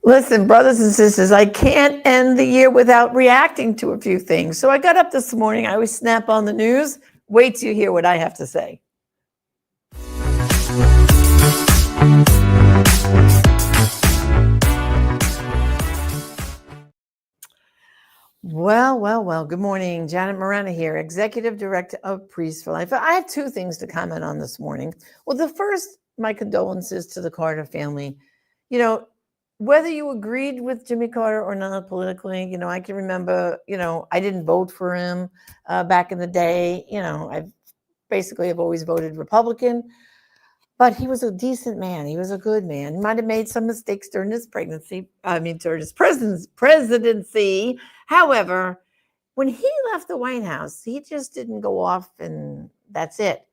Listen, brothers and sisters, I can't end the year without reacting to a few things. So I got up this morning. I always snap on the news. Wait till you hear what I have to say. Well. Good morning. Janet Morana here, Executive Director of Priests for Life. I have two things to comment on this morning. Well, the first, my condolences to the Carter family. You know, whether you agreed with Jimmy Carter or not politically, I can remember, I didn't vote for him back in the day. I've always voted Republican, but he was a decent man. He was a good man. He might have made some mistakes during his presidency. However, when he left the White House, he just didn't go off and that's it.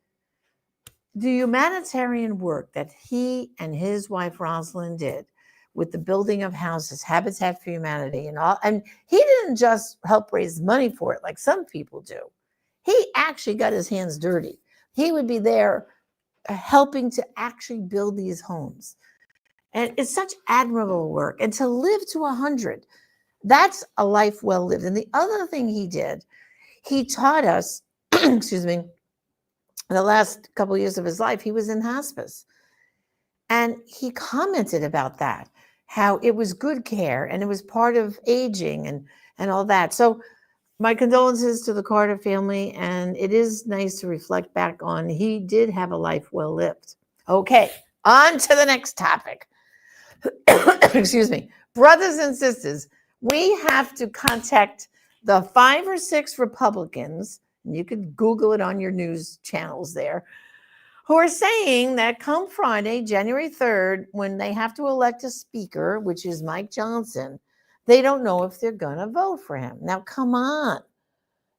The humanitarian work that he and his wife Rosalind did with the building of houses, Habitat for Humanity and all, and he didn't just help raise money for it like some people do. He actually got his hands dirty. He would be there helping to actually build these homes. And it's such admirable work. And to live to 100, that's a life well lived. And the other thing he did, he taught us, excuse me, the last couple of years of his life, he was in hospice. And he commented about that, how it was good care and it was part of aging and all that. So my condolences to the Carter family. And it is nice to reflect back on, he did have a life well lived. Okay, on to the next topic. Excuse me. Brothers and sisters, we have to contact the 5 or 6 Republicans, and you can Google it on your news channels there, who are saying that come Friday, January 3rd, when they have to elect a speaker, which is Mike Johnson, they don't know if they're going to vote for him. Now, come on.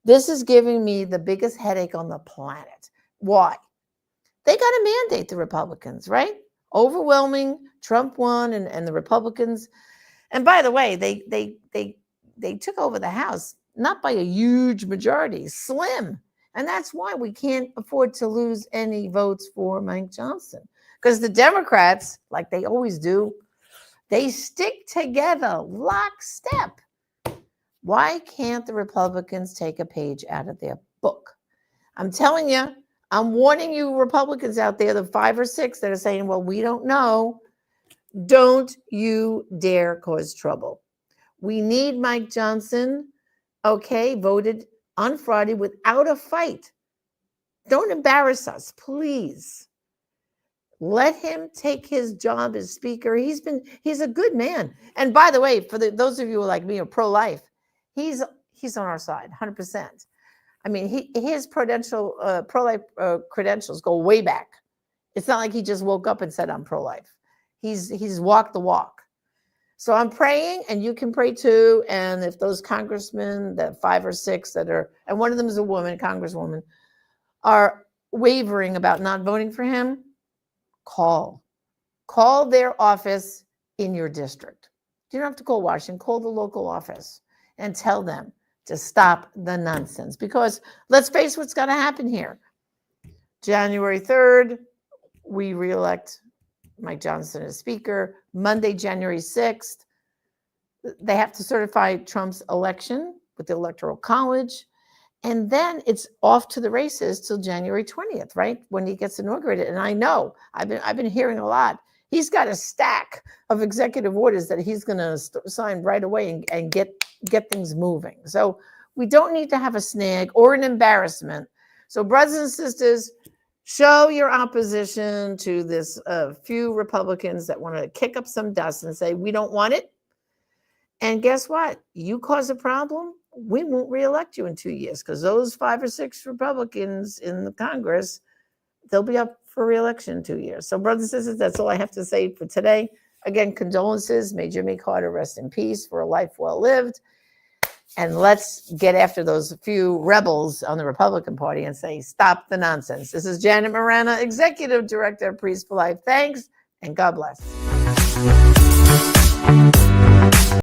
This is giving me the biggest headache on the planet. Why? They got to mandate the Republicans, right? Overwhelming, Trump won, and the Republicans. And by the way, they took over the House, not by a huge majority, slim. And that's why we can't afford to lose any votes for Mike Johnson. Because the Democrats, like they always do, they stick together lockstep. Why can't the Republicans take a page out of their book? I'm telling you, I'm warning you Republicans out there, the 5 or 6 that are saying, well, we don't know. Don't you dare cause trouble. We need Mike Johnson, voted on Friday without a fight. Don't embarrass us, please. Let him take his job as speaker. He's a good man. And by the way, for those of you who are like me are pro-life, he's on our side, 100%. I mean, his pro-life credentials go way back. It's not like he just woke up and said, I'm pro-life. He's walked the walk. So I'm praying, and you can pray too. And if those congressmen, that 5 or 6 that are, and one of them is a woman, congresswoman, are wavering about not voting for him, call their office in your district. You don't have to call Washington, call the local office and tell them to stop the nonsense. Because let's face what's going to happen here. January 3rd, we reelect Mike Johnson as speaker. Monday, January 6th, they have to certify Trump's election with the Electoral College. And then it's off to the races till January 20th, right? When he gets inaugurated. And I know, I've been hearing a lot. He's got a stack of executive orders that he's going to sign right away and get things moving. So we don't need to have a snag or an embarrassment. So brothers and sisters, show your opposition to this few Republicans that want to kick up some dust and say, we don't want it. And guess what? You cause a problem, we won't reelect you in 2 years, because those 5 or 6 Republicans in the Congress, they'll be up for reelection in 2 years. So brothers and sisters, that's all I have to say for today. Again, condolences. May Jimmy Carter rest in peace for a life well lived. And let's get after those few rebels on the Republican Party and say, stop the nonsense. This is Janet Morana, Executive Director of Priests for Life. Thanks, and God bless.